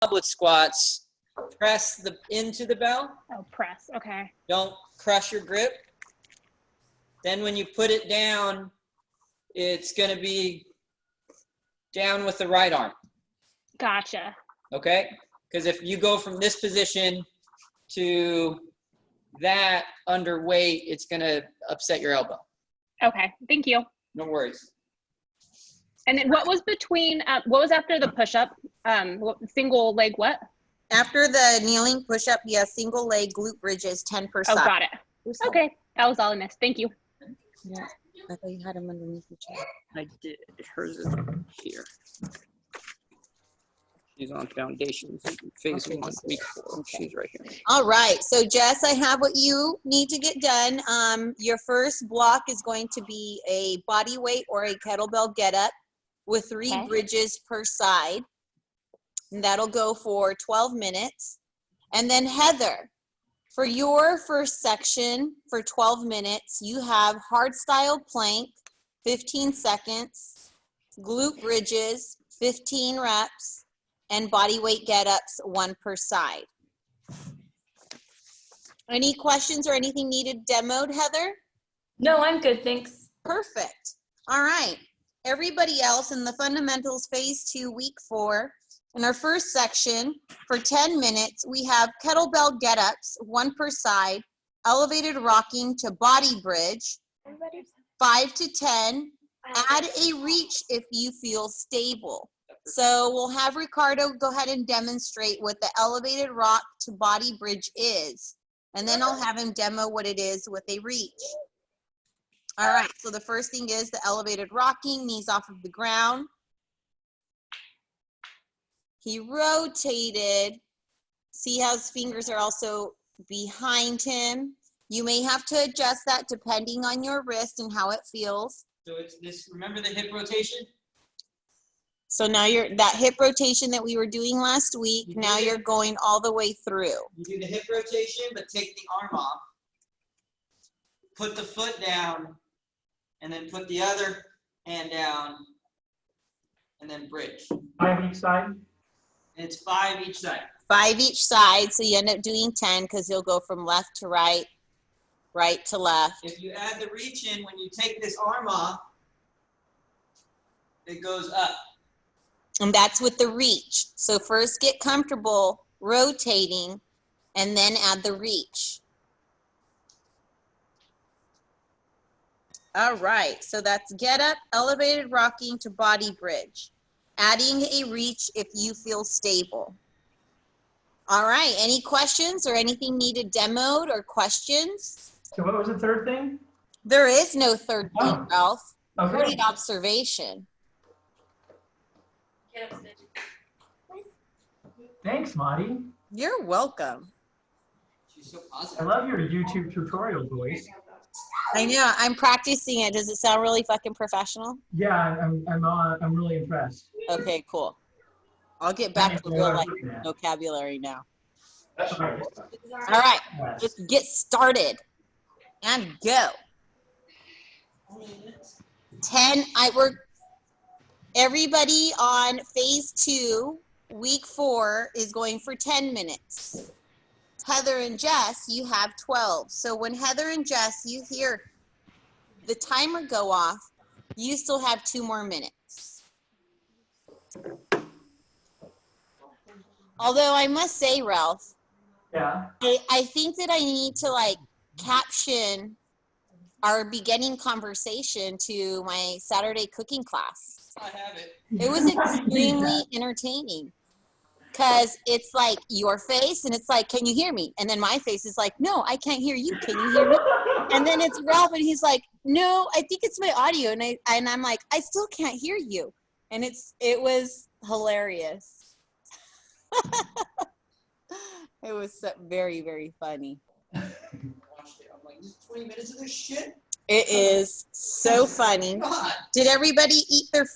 goblet squats, press into the bell. Oh, press. Okay. Don't crush your grip. Then when you put it down, it's going to be down with the right arm. Gotcha. Okay? Because if you go from this position to that underweight, it's going to upset your elbow. Okay. Thank you. No worries. And then what was between, what was after the push-up? Single leg what? After the kneeling push-up, single leg glute bridges, 10%. Oh, got it. Okay. That was all I missed. Thank you. Yeah, I thought you had them underneath the chair. I did. Hers is here. She's on foundations, phase 1, week 4. Okay. She's right here. All right, so Jess, I have what you need to get done. Your first block is going to be a body weight or a kettlebell get up with 3 bridges per side. And that'll go for 12 minutes. And then Heather, for your first section for 12 minutes, you have hard style plank, 15 seconds, glute bridges, 15 reps, and body weight get-ups, 1 per side. Any questions or anything needed demoed, Heather? No, I'm good, thanks. Perfect. All right. Everybody else in the fundamentals phase 2, week 4. In our first section, for 10 minutes, we have kettlebell get-ups, 1 per side, elevated rocking to body bridge, 5 to 10. Add a reach if you feel stable. So we'll have Ricardo go ahead and demonstrate what the elevated rock to body bridge is. And then I'll have him demo what it is with a reach. All right, so the first thing is the elevated rocking, knees off of the ground. He rotated. See how his fingers are also behind him. You may have to adjust that depending on your wrist and how it feels. So it's this, remember the hip rotation? So now that hip rotation that we were doing last week, now you're going all the way through. You do the hip rotation, but take the arm off. Put the foot down, and then put the other hand down, and then bridge. 5 each side? And it's 5 each side. 5 each side, so you end up doing 10 because you'll go from left to right, right to left. If you add the reach in, when you take this arm off, it goes up. And that's with the reach. So first get comfortable rotating and then add the reach. All right, so that's get up, elevated rocking to body bridge. Adding a reach if you feel stable. All right, any questions or anything needed demoed or questions? So what was the third thing? There is no third thing, Ralph. Okay. Great observation. Thanks, Marty. You're welcome. She's so I positive. love your YouTube tutorial voice. I know, I'm practicing it. Does it sound really fucking professional? Yeah, I'm really impressed. Okay, cool. I'll get back to real life vocabulary now. All right. All right, let's get started and go. 10, everybody on phase 2, week 4 is going for 10 minutes. Heather and Jess, you have 12. So when Heather and Jess, you hear the timer go off, you still have 2 more minutes. Although I must say, Ralph, Yeah. I think that I need to like caption our beginning conversation to my Saturday cooking class. I have it. It was extremely entertaining because it's like your face and it's like, can you hear me? And then my face is like, no, I can't hear you. Can you hear me? And then it's Ralph and he's like, no, I think it's my audio. And I'm like, I still can't hear you. And it was hilarious. It was very, very funny. I'm like, just 20 minutes of this shit? It is so funny. God. Did everybody eat their?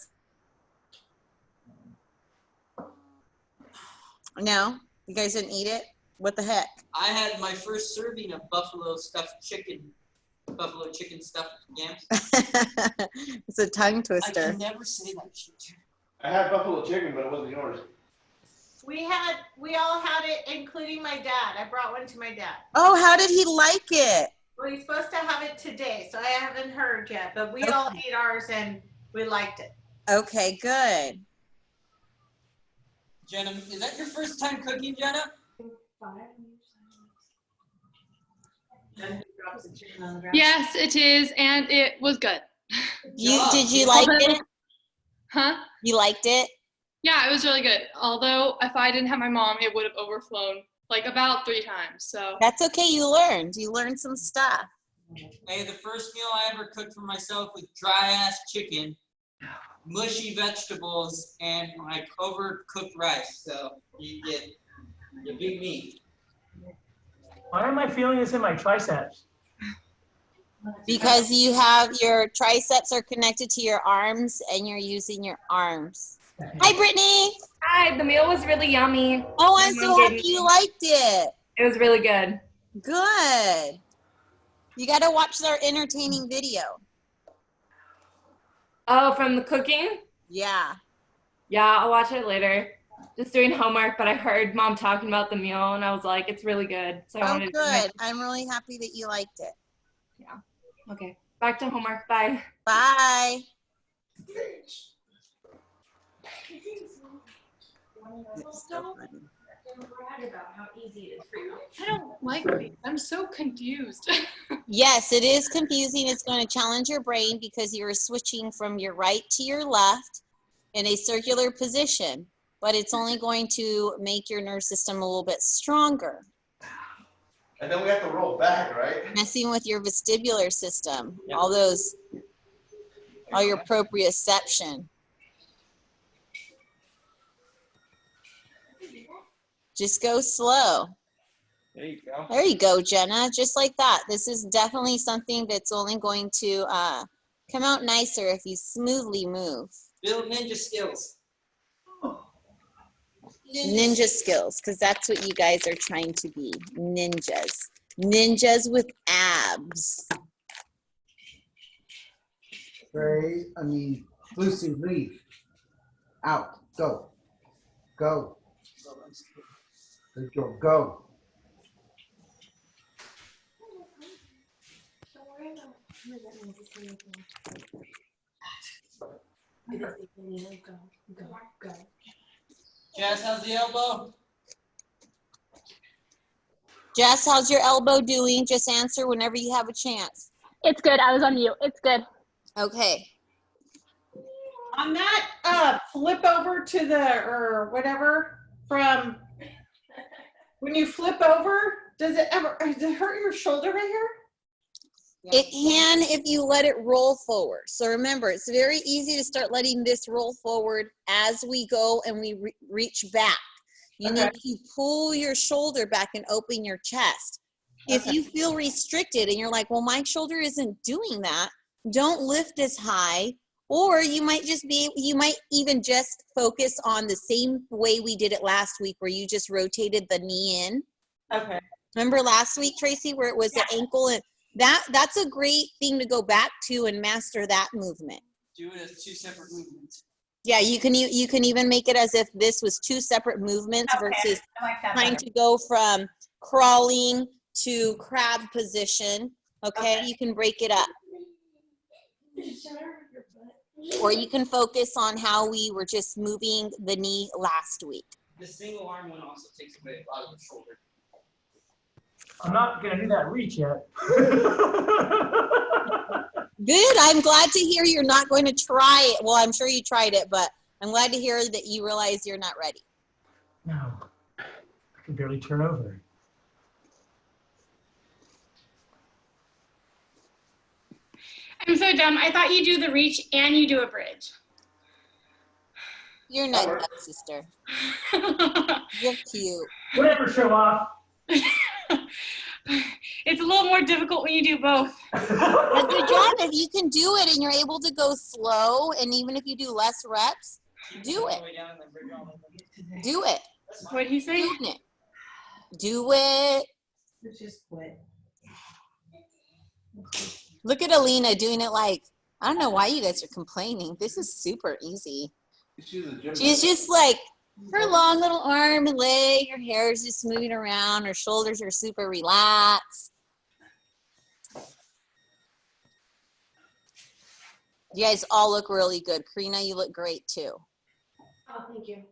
No, you guys didn't eat it? What the heck? I had my first serving of buffalo chicken stuffed yams. It's a tongue I twister. can never say that shit. I had buffalo chicken, but it wasn't yours. We all had it, including my dad. I brought one to my dad. Oh, how did he like it? Well, he's supposed to have it today, so I haven't heard yet, but we all ate ours and we liked it. Okay, good. Jenna, is that your first time cooking, Jenna? Yes, it is, and it was good. Did you like it? Huh? You liked it? Yeah, it was really good. Although if I didn't have my mom, it would have overflown like about 3 times. So That's okay. You learned. You learned some stuff. Hey, the first meal I ever cooked for myself was dry ass chicken, mushy vegetables, and like overcooked rice. So you beat me. Why am I feeling this in my triceps? Because you have your triceps are connected to your arms and you're using your arms. Hi, Brittany. Hi, the meal was really yummy. Oh, I'm My so mom gave happy me- you liked it. It was really good. Good. You got to watch our entertaining video. Oh, from the cooking? Yeah. Yeah, I'll watch it later. Just doing homework, but I heard mom talking about the meal and I was like, it's really good. So I Oh, wanted good. I'm really happy that you liked it. Okay, back to homework. Bye. Bye. I don't like these. I'm so confused. Yes, it is confusing. It's going to challenge your brain because you're switching from your right to your left in a circular position, but it's only going to make your nerve system a little bit stronger. And then we have to roll back, right? Messing with your vestibular system, all your proprioception. Just go slow. There you go. There you go, Jenna. Just like that. This is definitely something that's only going to come out nicer if you smoothly move. Build ninja skills. Ninja skills, because that's what you guys are trying to be. Ninjas. Ninjas with abs. Loosey, leave. Out. Go. Go. Good girl. Go. Jess, how's the elbow? Jess, how's your elbow doing? Just answer whenever you have a chance. It's good. I was on mute. It's good. Okay. On that flip over to the, or whatever, from when you flip over, does it hurt your shoulder right here? It can if you let it roll forward. So remember, it's very easy to start letting this roll forward as we go and we reach back. You need to pull your shoulder back and open your chest. If you feel restricted and you're like, well, my shoulder isn't doing that, don't lift as high. Or you might even just focus on the same way we did it last week where you just rotated the knee in. Okay. Remember last week, Tracy, where it was the ankle and that's a great thing to go back to and master that movement. Do it as 2 separate movements. Yeah, you can even make it as if this was 2 separate movements versus I like that trying better. to go from crawling to crab position. Okay, you can break it up. Or you can focus on how we were just moving the knee last week. The single arm one also takes away a lot of the shoulder. I'm not gonna do that reach yet. Good. I'm glad to hear you're not going to try it. Well, I'm sure you tried it, but I'm glad to hear that you realize you're not ready. No, I can barely turn over. I'm so dumb. I thought you do the reach and you do a bridge. You're not dumb, sister. You're cute. Whatever, show off. It's a little more difficult when you do both. But good job. If you can do it and you're able to go slow, and even if you do less reps, do it. Do it. What did he say? Doing it. Do it. Let's just quit. Look at Alina doing it like, I don't know why you guys are complaining. This is super easy. She's just like Her long little arm and leg, her hair is just moving around, her shoulders are super relaxed. You guys all look really good. Karina, you look great too. Oh, thank you.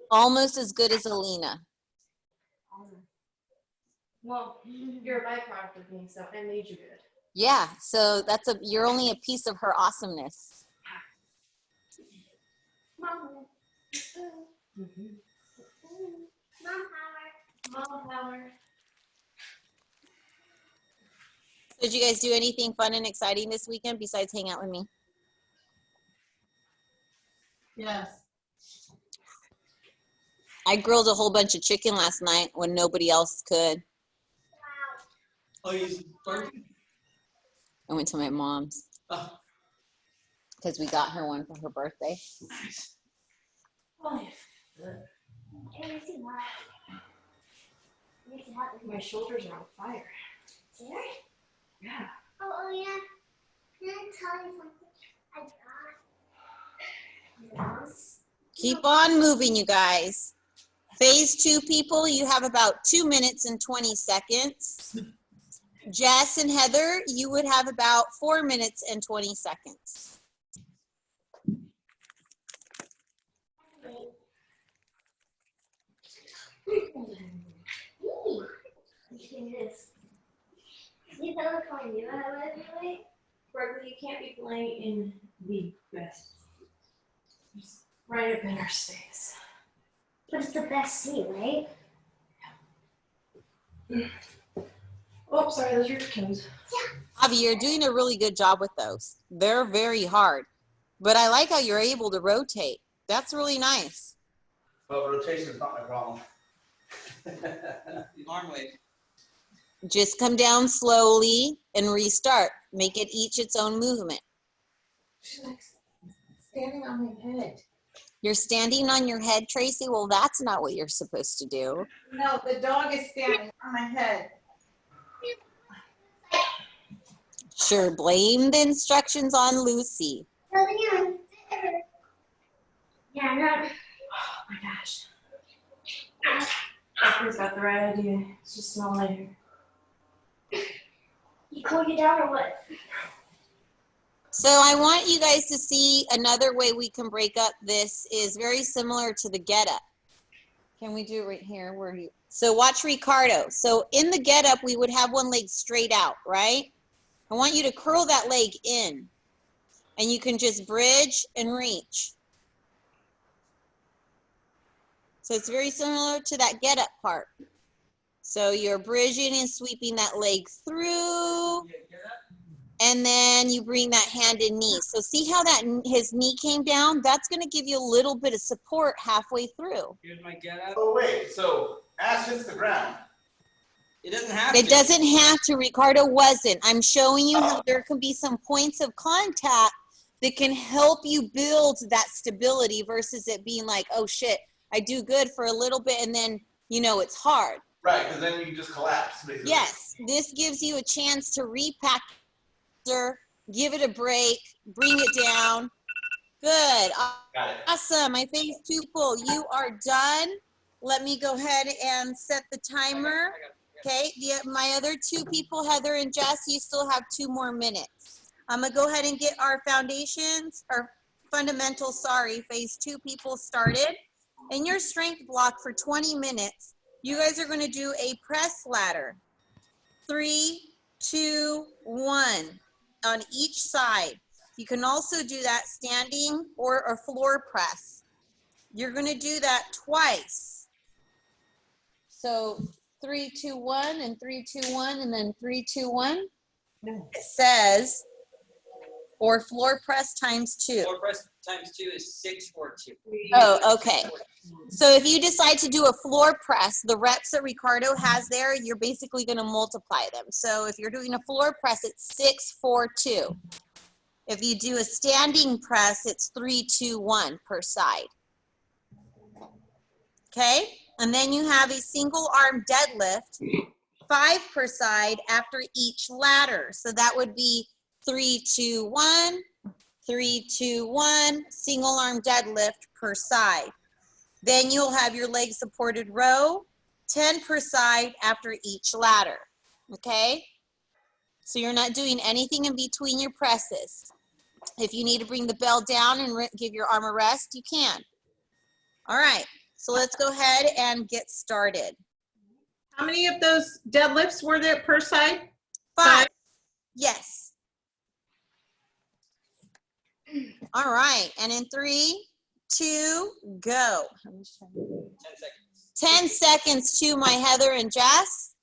Almost as good as Alina. Well, you're a byproduct of me, so I made you good. Yeah, so you're only a piece of her awesomeness. Mom. Mom power. So did you guys do anything fun and exciting this weekend besides hang out with me? Yes. I grilled a whole bunch of chicken last night when nobody else could. Oh, you barbecue? I went to my mom's Oh, because we got her one for her birthday. Oh, my shoulders are on fire. Yeah. Oh yeah. Can I tell you something I got? Keep on moving, you guys. Phase 2 people, you have about 2 minutes and 20 seconds. Jess and Heather, you would have about 4 minutes and 20 seconds. You know what I knew I was doing? Berkeley, you can't be playing in the best. Just right up in our space. But it's the best seat, right? Oh, sorry, those are your toes. Avi, you're doing a really good job with those. They're very hard. But I like how you're able to rotate. That's really nice. But rotation is not my problem. arm wave. Just come down slowly and restart. Make it each its own movement. She likes standing on my head. You're standing on your head, Tracy? Well, that's not what you're supposed to do. No, the dog is standing on my head. Sure, blame the instructions on Lucy. Yeah, no. Oh my gosh. Berkeley's got the right idea. It's just smell later. You cool you down or what? So I want you guys to see another way we can break up this is very similar to the get up. Can we do it right here? So watch Ricardo. So in the get up, we would have one leg straight out, right? I want you to curl that leg in and you can just bridge and reach. So it's very similar to that get up part. So you're bridging and sweeping that leg through, and then you bring that hand and knee. So see how his knee came down? That's gonna give you a little bit of support halfway through. Here's my get up. Oh wait, so ass hits the ground. It doesn't have to. It doesn't have to, Ricardo wasn't. I'm showing you how there can be some points of contact that can help you build that stability versus it being like, oh shit, I do good for a little bit and then, you know, it's hard. Right, because then you just collapse, basically. Yes, this gives you a chance to repack, give it a break, bring it down. Good. Got it. Awesome. My phase 2 pull. You are done. Let me go ahead and set the timer. Okay, my other 2 people, Heather and Jess, you still have 2 more minutes. I'm gonna go ahead and get our foundations, or fundamentals, phase 2 people started. In your strength block for 20 minutes, you guys are gonna do a press ladder. 3, 2, 1 on each side. You can also do that standing or a floor press. You're gonna do that twice. So 3, 2, 1 and 3, 2, 1 and then 3, 2, 1. It says, or floor press times 2. Floor press times 2 is 6, 4, 2. Oh, okay. So if you decide to do a floor press, the reps that Ricardo has there, you're basically going to multiply them. So if you're doing a floor press, it's 6, 4, 2. If you do a standing press, it's 3, 2, 1 per side. Okay? And then you have a single arm deadlift, 5 per side after each ladder. So that would be 3, 2, 1, 3, 2, 1, single arm deadlift per side. Then you'll have your leg supported row, 10 per side after each ladder, okay? So you're not doing anything in between your presses. If you need to bring the bell down and give your arm a rest, you can. All right, so let's go ahead and get started. How many of those deadlifts were there per side? 5. Yes. All right, and in 3, 2, go. 10 seconds. 10 seconds to my Heather and Jess.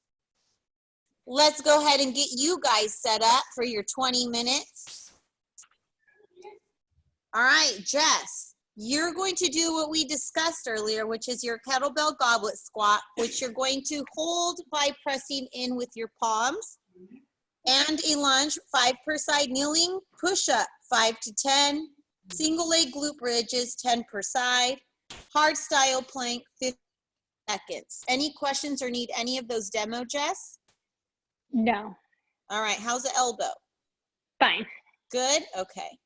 Let's go ahead and get you guys set up for your 20 minutes. All right, Jess, you're going to do what we discussed earlier, which is your kettlebell goblet squat, which you're going to hold by pressing in with your palms, and a lunge, 5 per side kneeling, push-up, 5 to 10, single leg glute bridges, 10 per side, hard style plank, 50 seconds. Any questions or need any of those demo, Jess? No. All right, how's the elbow? Fine. Good, okay.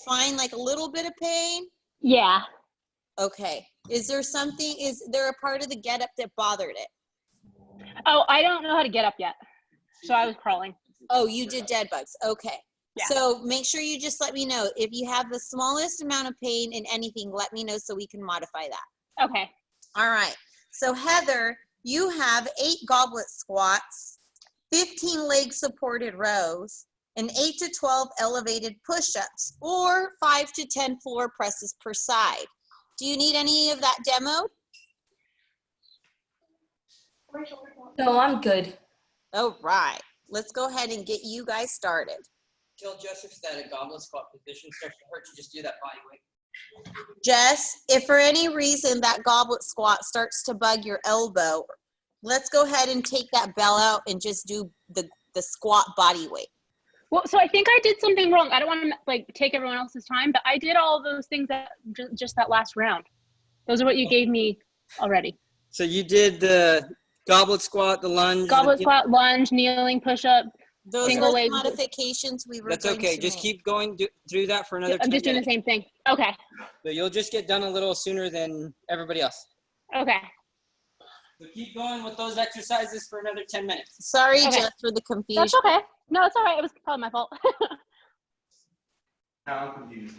Fine, like a little bit of pain? Yeah. Okay. Is there a part of the get up that bothered it? Oh, I don't know how to get up yet. So I was crawling. Oh, you did dead bugs. Okay. Yeah. So make sure you just let me know. If you have the smallest amount of pain in anything, let me know so we can modify that. Okay. All right. So Heather, you have 8 goblet squats, 15 leg supported rows, and 8 to 12 elevated push-ups, or 5 to 10 floor presses per side. Do you need any of that demoed? No, I'm good. All right. Let's go ahead and get you guys started. Tell Jess if that goblet squat position starts to hurt, you just do that body weight. Jess, if for any reason that goblet squat starts to bug your elbow, let's go ahead and take that bell out and just do the squat body weight. Well, so I think I did something wrong. I don't want to like take everyone else's time, but I did all those things that just that last round. Those are what you gave me already. So you did the goblet squat, the lunge. Goblet squat, lunge, kneeling, push-up. Those Single are the leg. modifications we were That's going okay. to Just make. keep going through that for another 10 I'm just doing the minutes. same thing. Okay. So you'll just get done a little sooner than everybody else. Okay. So keep going with those exercises for another 10 minutes. Sorry, Okay. Jess, for the confusion. That's okay. No, it's all right. It was probably my fault. Now I'm confused.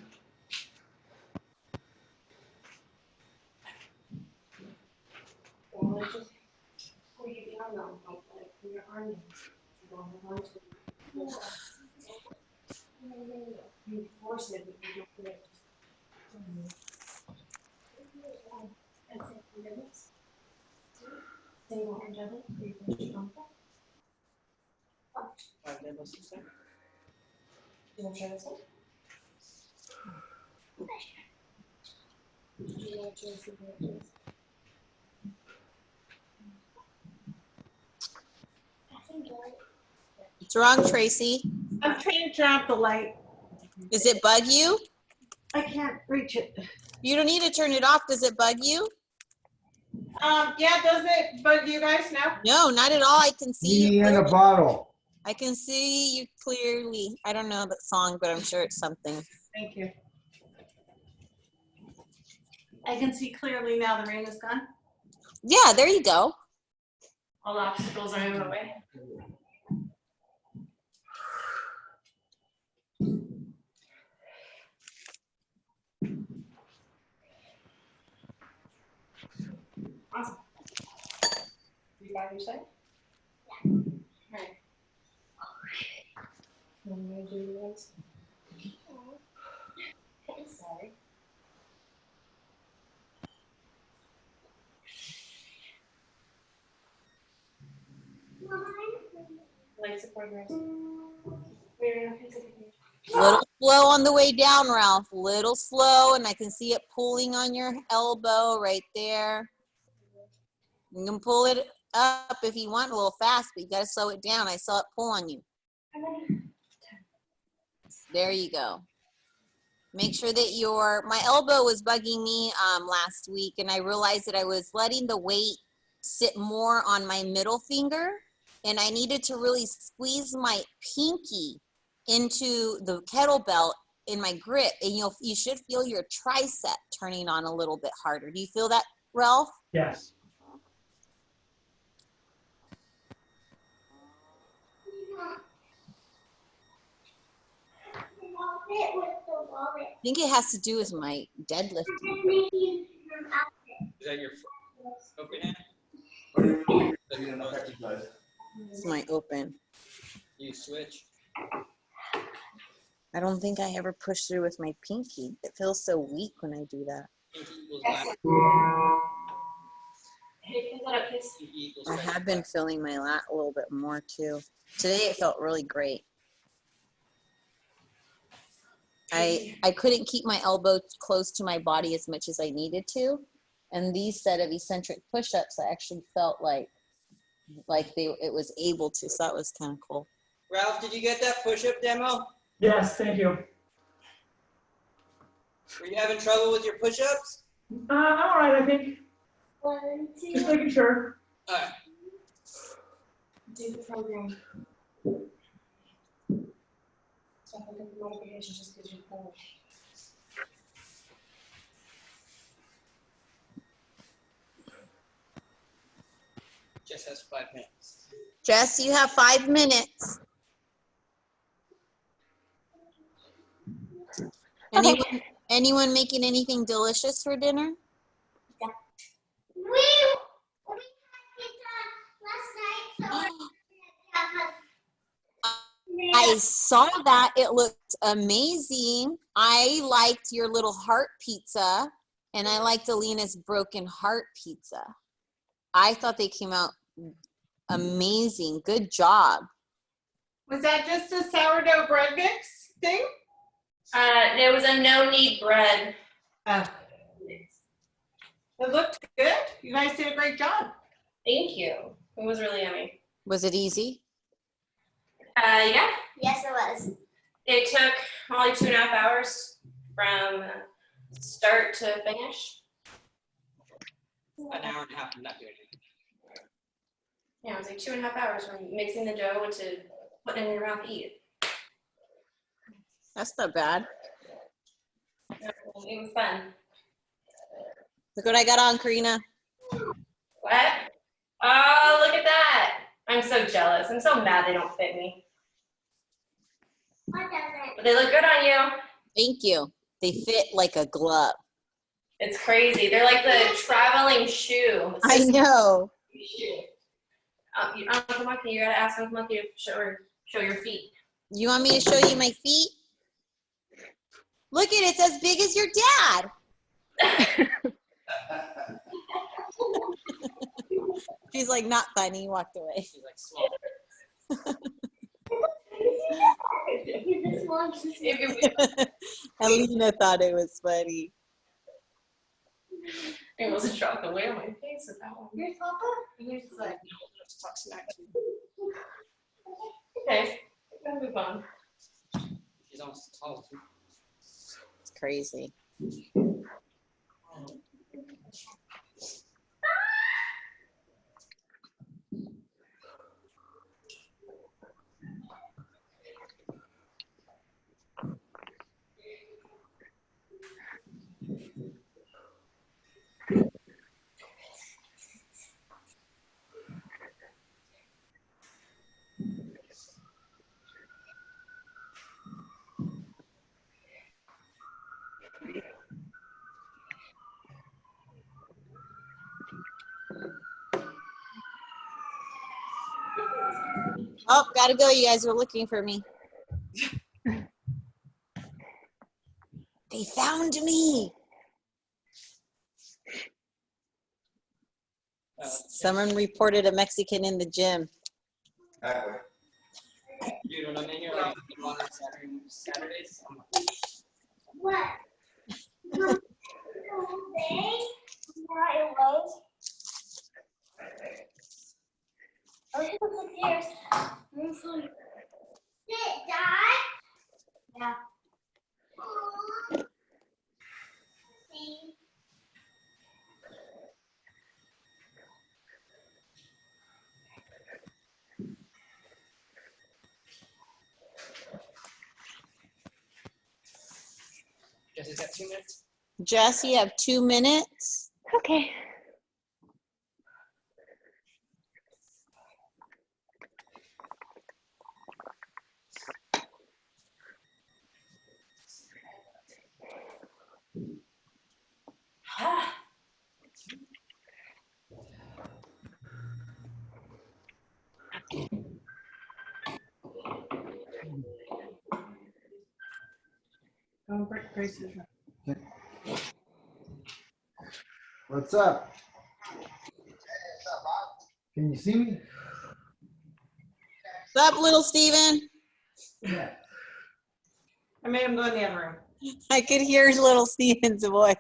What's wrong, Tracy? I'm trying to turn off the light. Does it bug you? I can't reach it. You don't need to turn it off. Does it bug you? Yeah, does it bug you guys now? No, not at all. I can see you Genie in a clearly. bottle. I can see you clearly. I don't know that song, but I'm sure it's something. Thank you. I can see clearly now the rain is gone. Yeah, there you go. All obstacles are in my way. Awesome. You by your side? Yeah. Right. I'm gonna do the ones. Sorry. Like support rest. Little slow on the way down, Ralph. Little slow, and I can see it pulling on your elbow right there. You can pull it up if you want a little fast, but you gotta slow it down. I saw it pull on you. There you go. Make sure that my elbow was bugging me last week, and I realized that I was letting the weight sit more on my middle finger, and I needed to really squeeze my pinky into the kettlebell in my grip, and you should feel your tricep turning on a little bit harder. Do you feel that, Ralph? Yes. I think it has to do with my deadlifting. Is that your open hand? It's my open. You switch. I don't think I ever push through with my pinky. It feels so weak when I do that. Pinky equals back. Hey, pull that up, please. Pinky equals I back. have been feeling my lat a little bit more too. Today it felt really great. I couldn't keep my elbow close to my body as much as I needed to. And these set of eccentric push-ups, I actually felt like it was able to. So that was kind of cool. Ralph, did you get that push-up demo? Yes, thank you. Were you having trouble with your push-ups? All right, I think. 1, Just 2. making sure. All right. Do the program. Stop looking for notifications just because you're cool. Just has 5 minutes. Jess, you have 5 minutes. Anyone making anything delicious for dinner? We had pizza last night, so I saw that. It looked amazing. I liked your little heart pizza, and I liked Alina's broken heart pizza. I thought they came out amazing. Good job. Was that just a sourdough bread mix thing? There was a no-knead bread. It looked good. You guys did a great job. Thank you. It was really yummy. Was it easy? Yeah. yes, it was. It took only 2.5 hours from start to finish. An hour and a half of not doing it. Yeah, it was like 2.5 hours from mixing the dough to putting it in your mouth to eat. That's not bad. It was fun. Look what I got on, Karina. What? Oh, look at that. I'm so jealous. I'm so mad they don't fit me. What does But they look good on you. Thank you. They fit like a glove. It's crazy. They're like the traveling shoe. I know. Uncle Monkey, you gotta ask Uncle Monkey to show your feet. You want me to show you my feet? Look at it. It's as big as your dad. She's like, not funny. Walked away. She's like small. this one? Alina thought it was funny. I almost dropped away on my face with that one. Here's Papa. Here's what? Talk smack to you. Okay, we're gonna move on. She's almost tall too. It's crazy. Oh, gotta go. You guys were looking for me. They found me. Someone reported a Mexican in the gym. Exactly. Dude, when I'm in here, like, on Saturdays, I'm like, What? The whole day? Yeah, it was. Okay, look at yours. Did it die? Yeah. Aww. See? is that 2 minutes? Jess, you have 2 minutes. Okay. Don't break Grace's. What's up? Can you see me? What's up, little Steven? Yeah. I made him go in the other room. I could hear little Steven's voice.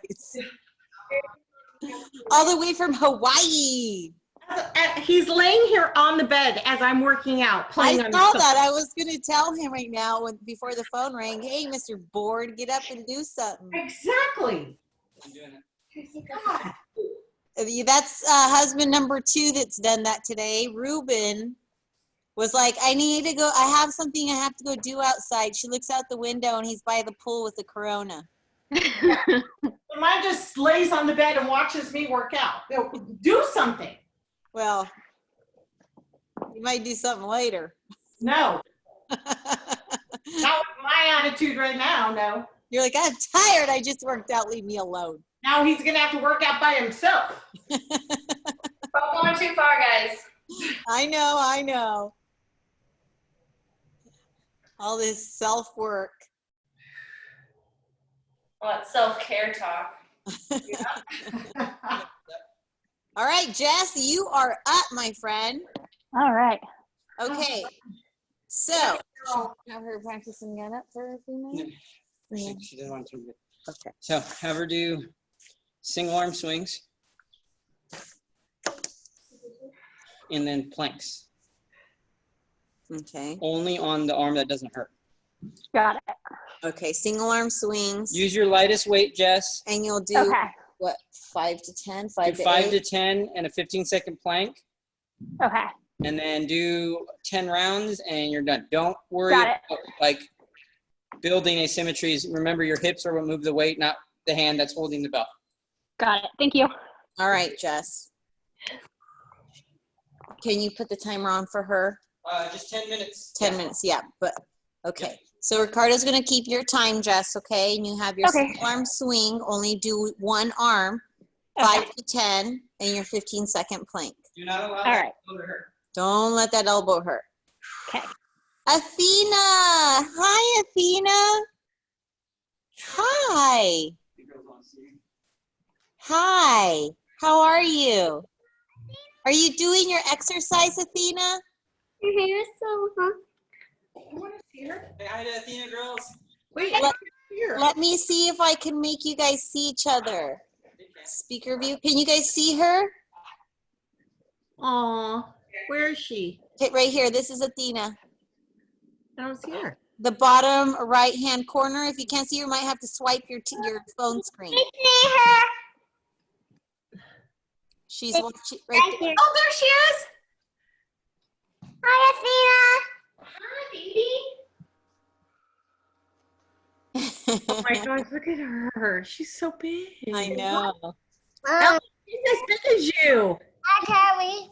All the way from Hawaii. He's laying here on the bed as I'm working out, I playing on saw his that. I was going to tell him right now before the phone rang, hey, Mr. Board, get up and do something. Exactly. I'm doing it. God. That's husband number 2 that's done that today. Ruben was like, I need to go. I have something I have to go do outside. She looks out the window and he's by the pool with the Corona. Mine just lays on the bed and watches me work out. Do something. Well, you might do something later. No. Not with my attitude right now, no. You're like, I'm tired. I just worked out. Leave me alone. Now he's going to have to work out by himself. Don't go too far, guys. I know. All this self-work. Well, it's self-care talk. All right, Jess, you are up, my friend. All right. Okay. So, have her practice and get up for a few minutes? She didn't want to. Okay. So have her do single arm swings and then planks. Okay. Only on the arm that doesn't hurt. Got it. Okay, single arm swings. Use your lightest weight, Jess. And you'll do, Okay. what, 5 to 10? Do 5 to 5 8? to 10 and a 15-second plank. Okay. And then do 10 rounds and you're done. Don't worry Got it. about like building asymmetries. Remember, your hips are what move the weight, not the hand that's holding the belt. Got it. Thank you. All right, Jess. Can you put the timer on for her? Just 10 minutes. 10 minutes, yeah. But okay. So Ricardo's going to keep your time, Jess, okay? And you have your Okay. single arm swing. Only do one arm, 5 to 10, and your 15-second plank. Do not allow All that right. to hurt. Don't let that elbow hurt. Okay. Athena. Hi, Athena. Hi. Hi. How are you? Are you doing your exercise, Athena? Your hair is so long. You want to see her? Say hi to Athena, girls. Wait, Let- here. Let me see if I can make you guys see each other. Speaker view. Can you guys see her? Aw, where is she? Okay, right here. This is Athena. I don't see her. The bottom right-hand corner. If you can't see her, you might have to swipe your phone screen. See her. She's right there. here. Oh, there she is. Hi, Athena. Hi, baby. Oh my gosh, look at her. She's so big. I know. She's as big as you. Hi, Kelly.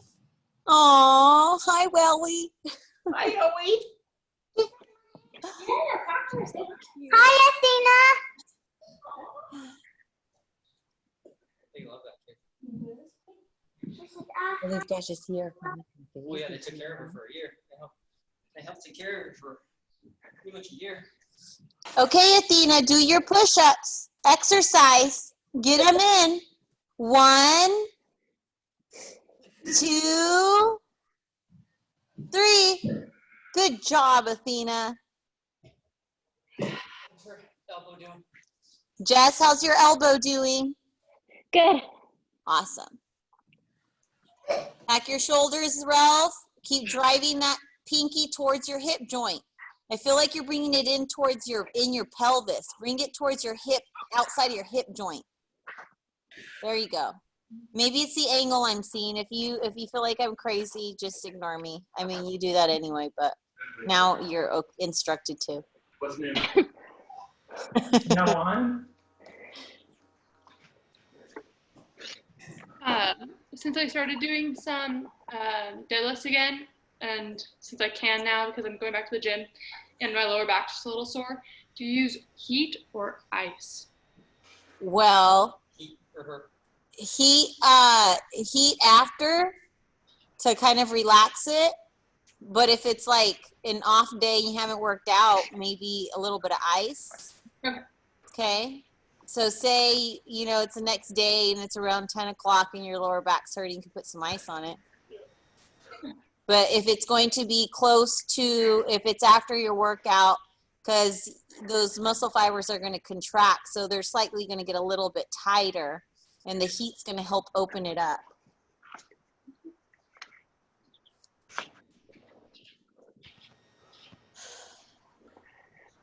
Oh, hi, Welly. Hi, Hoey. Hi, Athena. They love that kid. I think Dash is here. Oh yeah, they took care of her for a year. They helped take care of her for pretty much a year. Okay, Athena, do your push-ups. Exercise. Get them in. 1, 2, 3. Good job, Athena. How's her elbow doing? Jess, how's your elbow doing? Good. Awesome. Back your shoulders, Ralph. Keep driving that pinky towards your hip joint. I feel like you're bringing it in towards your pelvis. Bring it towards your hip, outside of your hip joint. There you go. Maybe it's the angle I'm seeing. If you feel like I'm crazy, just ignore me. I mean, you do that anyway, but now you're instructed to. Now on? Since I started doing some deadlifts again, and since I can now because I'm going back to the gym, and my lower back's just a little sore, do you use heat or ice? Well, Heat for her. heat after to kind of relax it. But if it's like an off day, you haven't worked out, maybe a little bit of ice. Okay. Okay. So say, you know, it's the next day and it's around 10 o'clock and your lower back's hurting, you can put some ice on it. But if it's going to be close to, if it's after your workout, because those muscle fibers are going to contract, so they're slightly going to get a little bit tighter, and the heat's going to help open it up.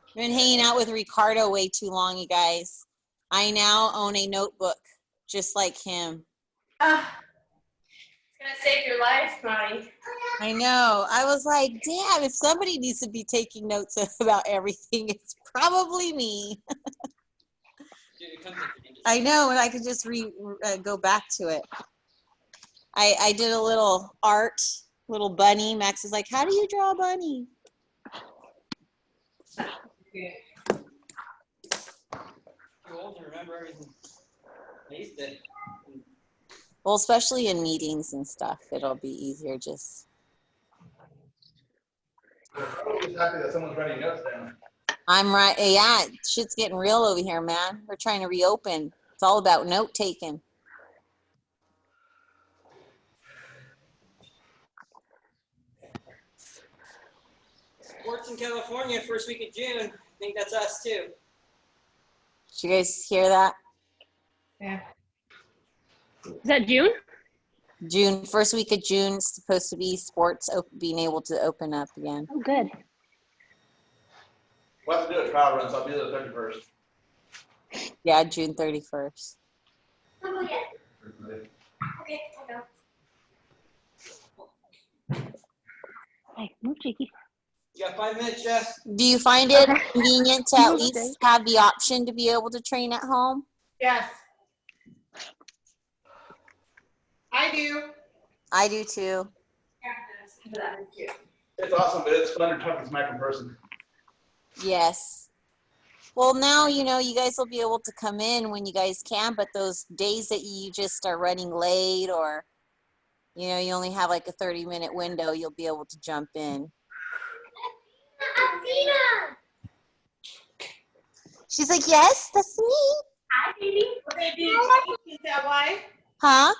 I've been hanging out with Ricardo way too long, you guys. I now own a notebook just like him. It's gonna save your life, Monty. I know. I was like, damn, if somebody needs to be taking notes about everything, it's probably me. I know, and I could just go back to it. I did a little art, little bunny. Max is like, how do you draw a bunny? Too old to remember everything. I used to. Well, especially in meetings and stuff, it'll be easier just. I'm just happy that someone's writing notes down. I'm right. Yeah, shit's getting real over here, man. We're trying to reopen. It's all about note taking. Sports in California, first week of June. I think that's us too. Did you guys hear that? Yeah. Is that June? June, first week of June is supposed to be sports being able to open up again. Oh, good. We'll have to do a trial run, so I'll be there the 31st. Yeah, June 31st. Oh, yeah. Okay, I know. Hey, move, Cheeky. You got 5 minutes, Jess? Do you find it Okay. convenient to at Move, least Dave. have the option to be able to train at home? Yes. I do. I do too. It's awesome, but it's fun to talk to this mic in person. Yes. Well, now, you know, you guys will be able to come in when you guys can, but those days that you just are running late or, you know, you only have like a 30-minute window, you'll be able to jump in. Athena! She's like, yes, that's me. Hi, baby. Okay, is that why? Huh?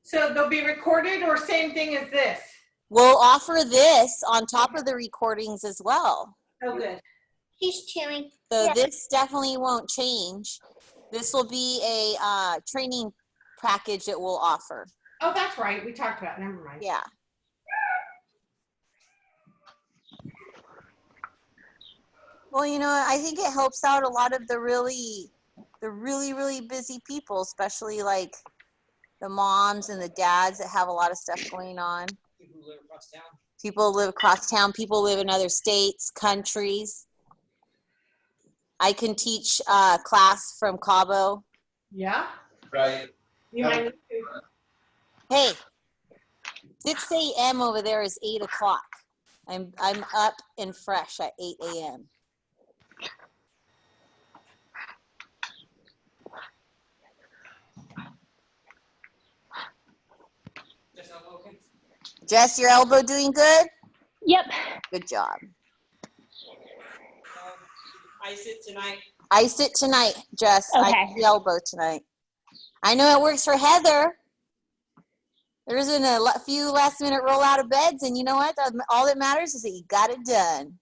So they'll be recorded or same thing as this? We'll offer this on top of the recordings as well. Oh, good. He's chewing. So Yeah. this definitely won't change. This will be a training package that we'll offer. Oh, that's right. We talked about it. Never mind. Yeah. Well, you know, I think it helps out a lot of the really busy people, especially like the moms and the dads that have a lot of stuff going on. People who live across town. People live across town. People live in other states, countries. I can teach class from Cabo. Yeah? Right. You mind? Hey, 6 a.m. over there is 8 o'clock. I'm up and fresh at 8 a.m. Just not looking. Jess, your elbow doing good? Yep. Good job. Ice it tonight. Ice it tonight, Jess. Okay. Ice the elbow tonight. I know it works for Heather. There isn't a few last minute roll out of beds, and you know what? All that matters is that you got it done.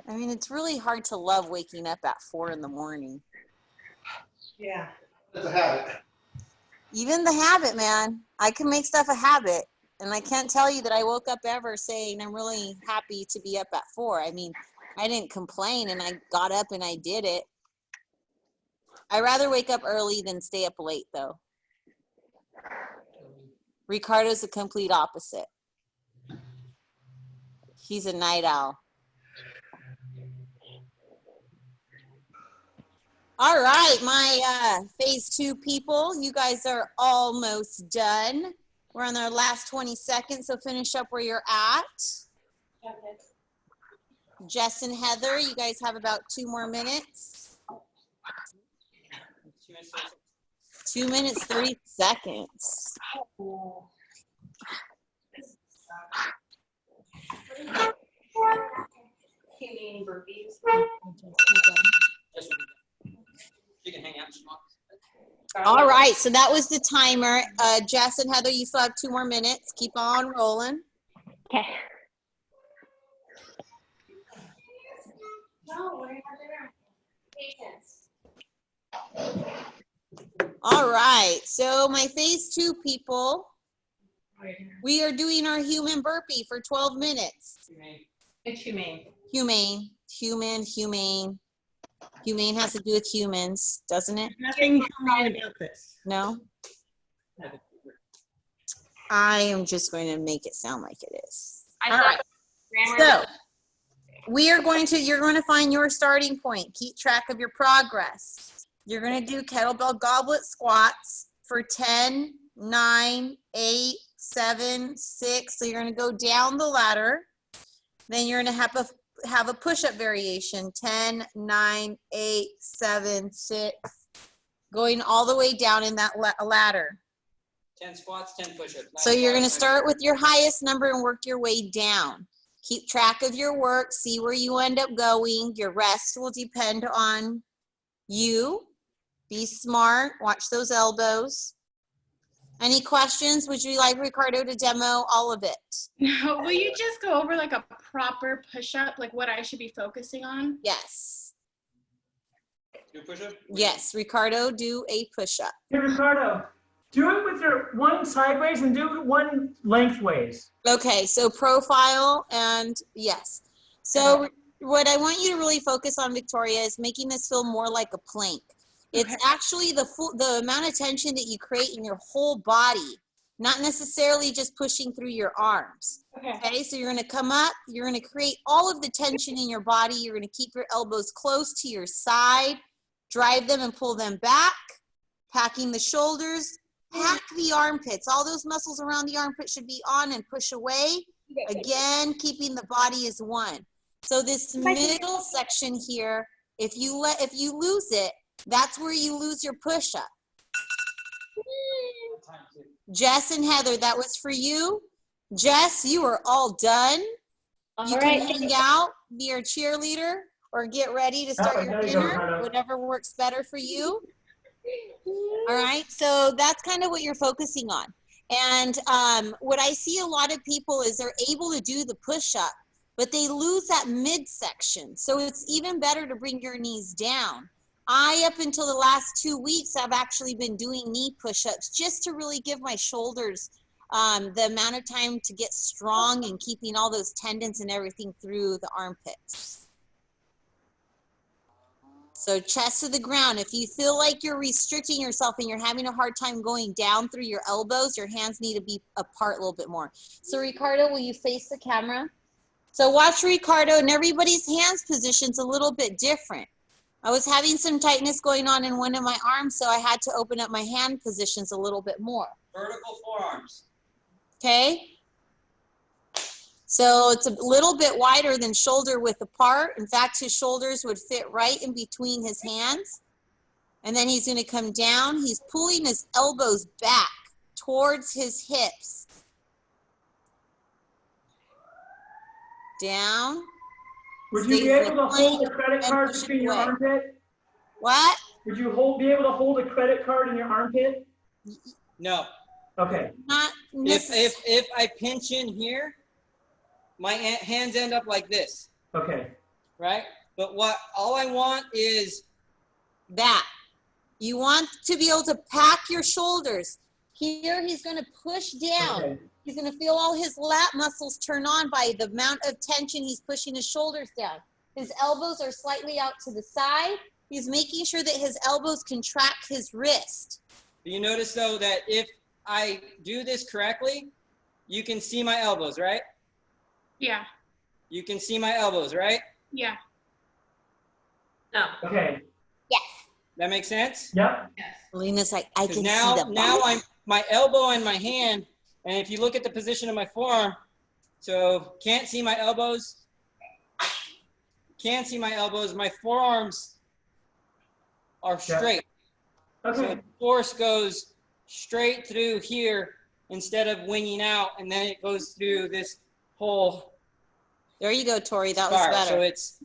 I mean, it's really hard to love waking up at 4 in the morning. Yeah. It's a habit. Even the habit, man. I can make stuff a habit. And I can't tell you that I woke up ever saying I'm really happy to be up at 4. I mean, I didn't complain and I got up and I did it. I'd rather wake up early than stay up late, though. Ricardo's the complete opposite. He's a night owl. All right, my phase 2 people, you guys are almost done. We're on our last 20 seconds, so finish up where you're at. Okay. Jess and Heather, you guys have about 2 more minutes. 2 minutes, 30 seconds. Any burpees? You can hang out small. All right, so that was the timer. Jess and Heather, you still have 2 more minutes. Keep on rolling. Okay. No, we're not there. Patience. All right, so my phase 2 people, we are doing our human burpee for 12 minutes. It's humane. Humane, humane. Humane has to do with humans, doesn't it? Nothing humane about this. No? I am just going to make it sound like it is. All right. So you're going to find your starting point. Keep track of your progress. You're going to do kettlebell goblet squats for 10, 9, 8, 7, 6. So you're going to go down the ladder. Then you're going to have a push-up variation, 10, 9, 8, 7, 6, going all the way down in that ladder. 10 squats, 10 push-ups. So you're going to start with your highest number and work your way down. Keep track of your work, see where you end up going. Your rest will depend on you. Be smart, watch those elbows. Any questions? Would you like Ricardo to demo all of it? No, will you just go over like a proper push-up, like what I should be focusing on? Yes. Do a push-up? Yes, Ricardo, do a push-up. Hey, Ricardo, do it with your one sideways and do it one lengthways. Okay, so profile and yes. So what I want you to really focus on, Victoria, is making this feel more like a plank. It's actually the amount of tension that you create in your whole body, not necessarily just pushing through your arms. Okay, so you're going to come up, you're going to create all of the tension in your body. You're going to keep your elbows close to your side, drive them and pull them back, packing the shoulders, pack the armpits. All those muscles around the armpit should be on and push away. Again, keeping the body as one. So this middle section here, if you lose it, that's where you lose your push-up. Jess and Heather, that was for you. Jess, you are all done. You can hang out, be our cheerleader, or get ready to start your dinner, whatever works better for you. All right, so that's kind of what you're focusing on. And what I see a lot of people is they're able to do the push-up, but they lose that midsection. So it's even better to bring your knees down. Up until the last 2 weeks, I've actually been doing knee push-ups just to really give my shoulders the amount of time to get strong and keeping all those tendons and everything through the armpits. So chest to the ground. If you feel like you're restricting yourself and you're having a hard time going down through your elbows, your hands need to be apart a little bit more. So Ricardo, will you face the camera? So watch Ricardo, and everybody's hands position's a little bit different. I was having some tightness going on in one of my arms, so I had to open up my hand positions a little bit more. Vertical forearms. Okay? So it's a little bit wider than shoulder width apart. In fact, his shoulders would fit right in between his hands. And then he's going to come down. He's pulling his elbows back towards his hips. Down. Would you be able to hold a credit card between your armpit? What? Would you be able to hold a credit card in your armpit? No. Okay. Not if I pinch in here, my hands end up like this. Okay. Right? But all I want is that. You want to be able to pack your shoulders. Here he's going to push down. Okay. He's going to feel all his lat muscles turn on by the amount of tension he's pushing his shoulders down. His elbows are slightly out to the side. He's making sure that his elbows contract his wrist. You notice, though, that if I do this correctly, you can see my elbows, right? Yeah. You can see my elbows, right? Yeah. No. Okay. Yes. That makes sense? Yep. Lena's like, I 'Cause can now, see them. now I'm my elbow and my hand, and if you look at the position of my forearm, so can't see my elbows, can't see my elbows, my forearms are straight. Okay. So the force goes straight through here instead of winging out, and then it goes through this whole There you go, Tori. That was spiral. better. So it's,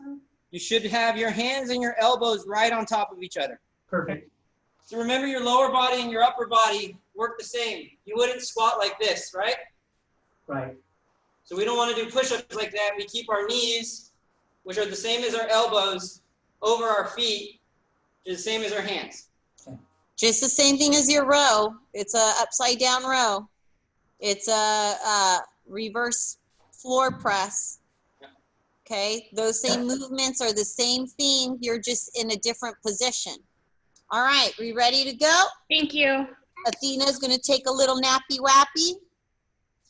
you should have your hands and your elbows right on top of each other. Perfect. So remember, your lower body and your upper body work the same. You wouldn't squat like this, right? Right. So we don't want to do push-ups like that. We keep our knees, which are the same as our elbows, over our feet, which is the same as our hands. Just the same thing as your row. It's a upside down row. It's a reverse floor press. Okay, those same movements are the same thing. You're just in a different position. All right, we ready to go? Thank you. Athena's gonna take a little nappy wappy.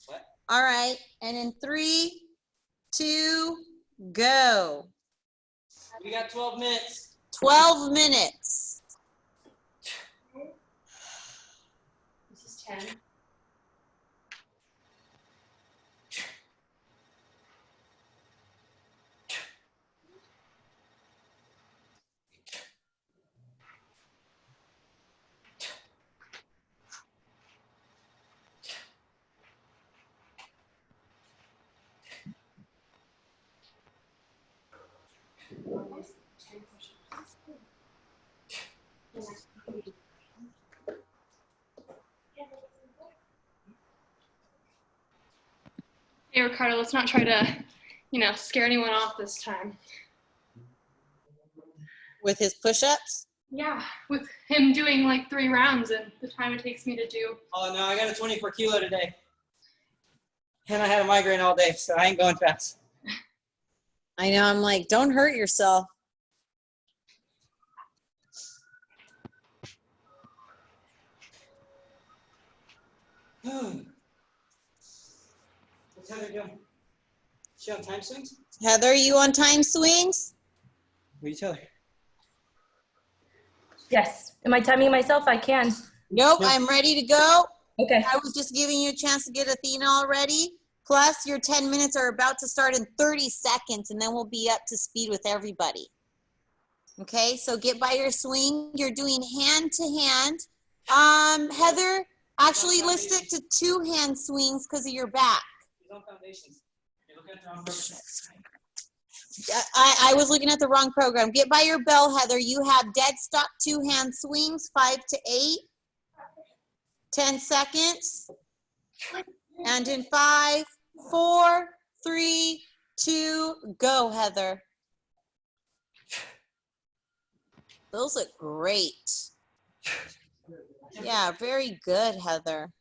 What? All right, and in 3, 2, go. We got 12 minutes. 12 minutes. This is 10. Hey, Ricardo, let's not try to, scare anyone off this time. With his push-ups? Yeah, with him doing like 3 rounds and the time it takes me to do. Oh no, I got a 24 kilo today. And I had a migraine all day, so I ain't going fast. I know, I'm like, don't hurt yourself. What's Heather doing? She on time swings? Heather, you on time swings? What do you tell her? Yes. Am I timing myself? I can. Nope, No. I'm ready to go. Okay. I was just giving you a chance to get Athena all ready. Plus, your 10 minutes are about to start in 30 seconds, and then we'll be up to speed with everybody. Okay, so get by your swing. You're doing hand to hand. Heather, actually, let's stick to 2-hand swings because of your back. She's on foundations. You're looking at the wrong program. I was looking at the wrong program. Get by your bell, Heather. You have dead stock 2-hand swings, 5 to 8. 10 seconds. And in 5, 4, 3, 2, go, Heather. Those look great. Yeah, very good, Heather.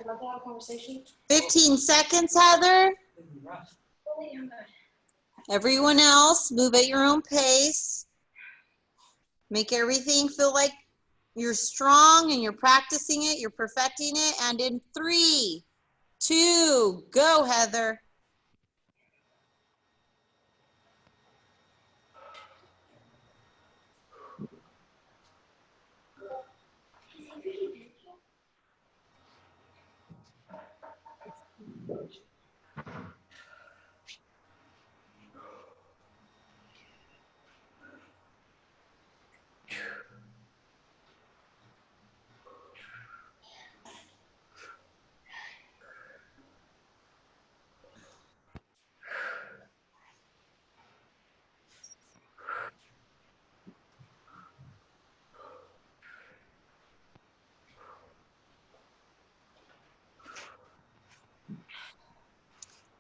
I'd love to have a conversation. 15 seconds, Heather. Everyone else, move at your own pace. Make everything feel like you're strong and you're practicing it, you're perfecting it. And in 3, 2, go, Heather.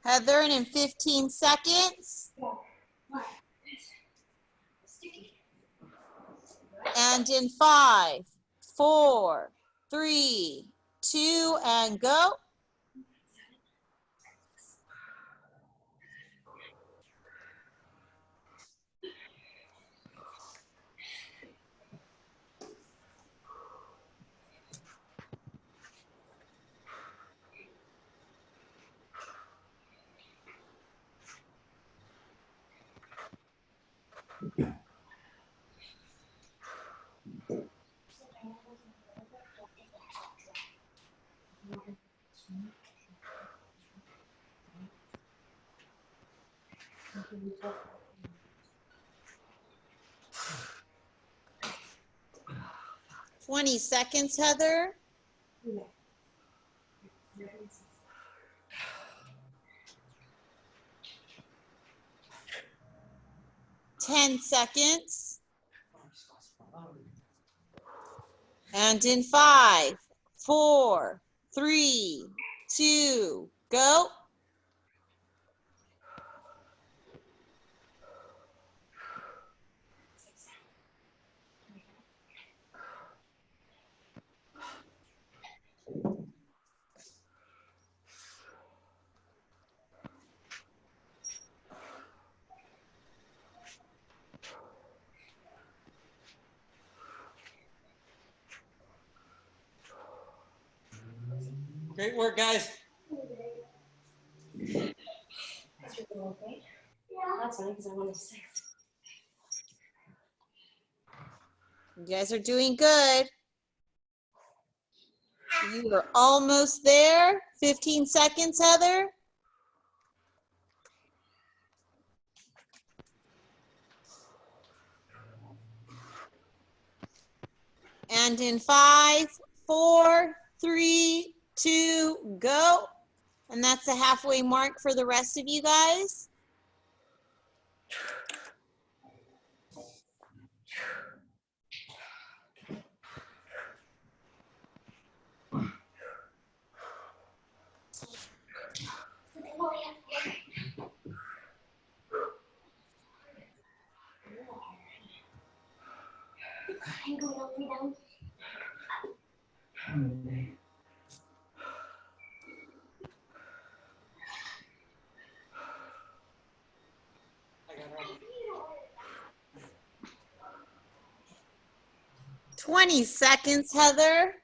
Heather, and in 15 seconds. And in 5, 4, 3, 2, and go. "20 seconds, Heather. 10 seconds. And in 5, 4, 3, 2, go. Great work, guys. That's funny because I wanted 6. You guys are doing good. You are almost there. 15 seconds, Heather. And in 5, 4, 3, 2, go. And that's the halfway mark for the rest of you guys. I'm going up and down. I got it right. 20 seconds, Heather.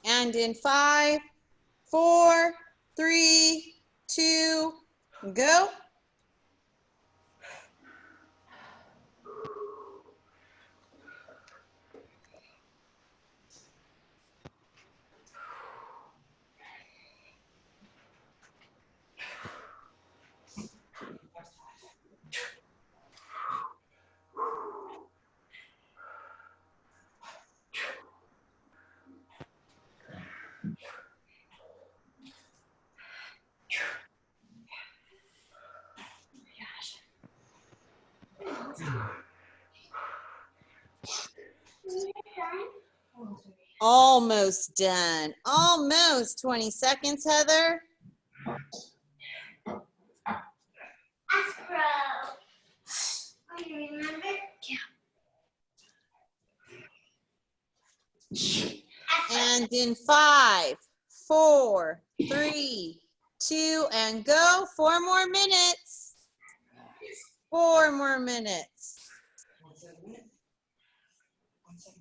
And in 5, 4, 3, 2, go. Almost done. Almost. 20 seconds, Heather. Aspro. Oh, you remember? And in 5, 4, 3, 2, and go. 4 more minutes. 4 more minutes. 1 second. 1 second.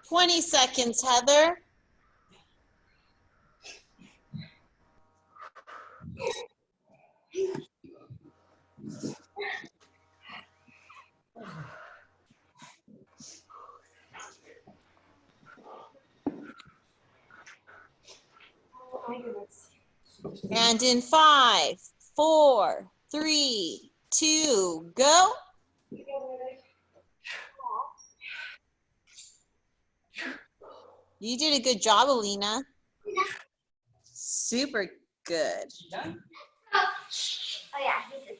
20 seconds, Heather. And in 5, 4, 3, 2, go. You did a good job, Alina. Super good. Oh yeah, he did.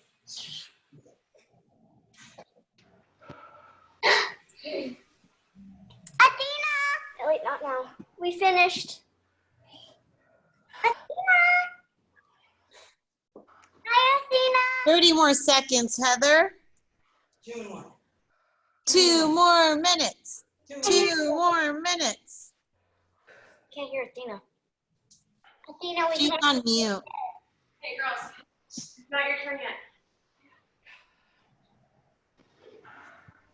Athena! Oh, wait, not now. We finished. Athena! Hi, Athena! 30 more seconds, Heather. 2 more. 2 more minutes. 2 more minutes. Can't hear Athena. Athena, we She's can't. on mute. Hey, girls. It's not your turn yet.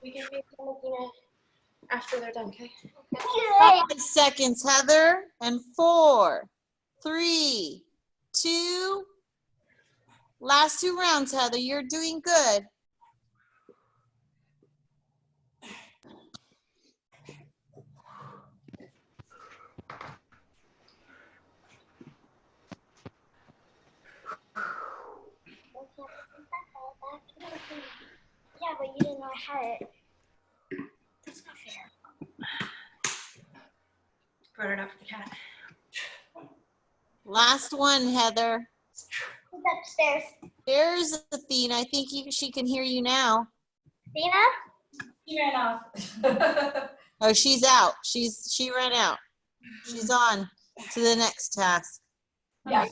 We can be Athena after they're done, okay? 5 seconds, Heather. And 4, 3, 2. Last 2 rounds, Heather. You're doing good. Yeah, but you didn't know I had it. That's not fair. Brought it up for the cat. Last one, Heather. Who's upstairs? There's Athena. I think she can hear you now. Athena? He ran off. Oh, she's out. She ran out. She's on to the next task. Yeah.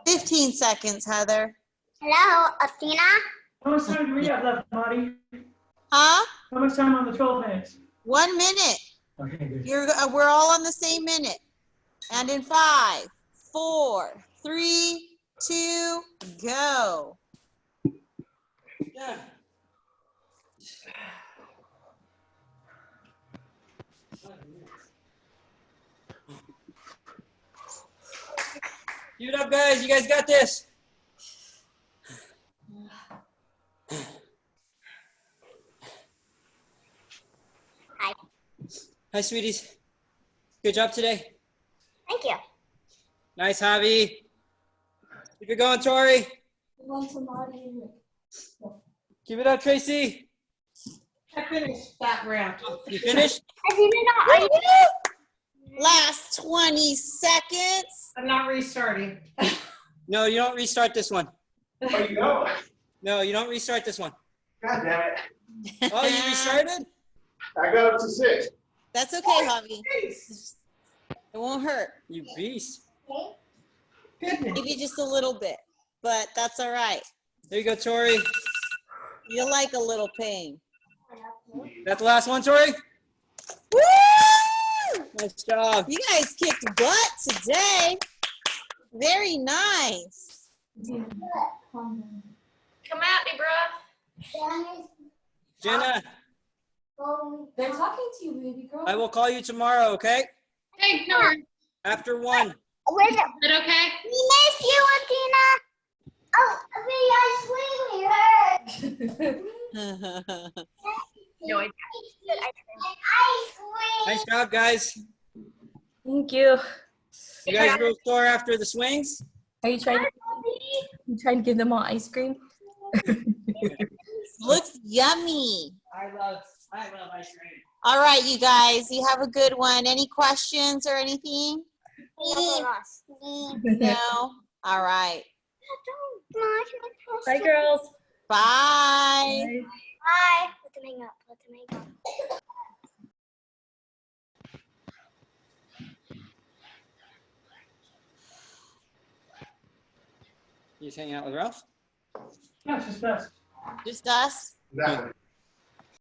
15 seconds, Heather. Hello, Athena? How much time do we have left, Marty? Huh? How much time on the 12 minutes? 1 minute. Okay, good. We're all on the same minute. And in 5, 4, 3, 2, go. Yeah. Give it up, guys. You guys got this. Hi. Hi, sweeties. Good job today. Thank you. Nice, Javi. Keep it going, Tori. Give it up, Tracy. I finished that round. You finished? Athena, Last 20 seconds. I'm not restarting. No, you don't restart this one. Oh, you go. No, you don't restart this one. God damn it. Oh, you restarted? I got up to 6. That's okay, Javi. It won't hurt. You beast. Goodness. Maybe just a little bit, but that's all right. There you go, Tori. You like a little pain. That the last one, Tori? Woo! Nice job. You guys kicked butt today. Very nice. Come at me, bruh. Jenna, They're talking to you, baby girl. I will call you tomorrow, okay? Hey, no worries. After 1. Where's it? Is it okay? We miss you, Athena. Oh, I swing, we hurt. No, I Ice cream. Nice job, guys. Thank you. You guys real sore after the swings? Are you trying to give them all ice cream? Looks yummy. I love ice cream. All right, you guys, you have a good one. Any questions or anything? No? All right. Bye, girls. Bye. Bye. Let them hang up. Let them hang up. You just hanging out with Ralph? Yeah, it's just us. Just us? Exactly.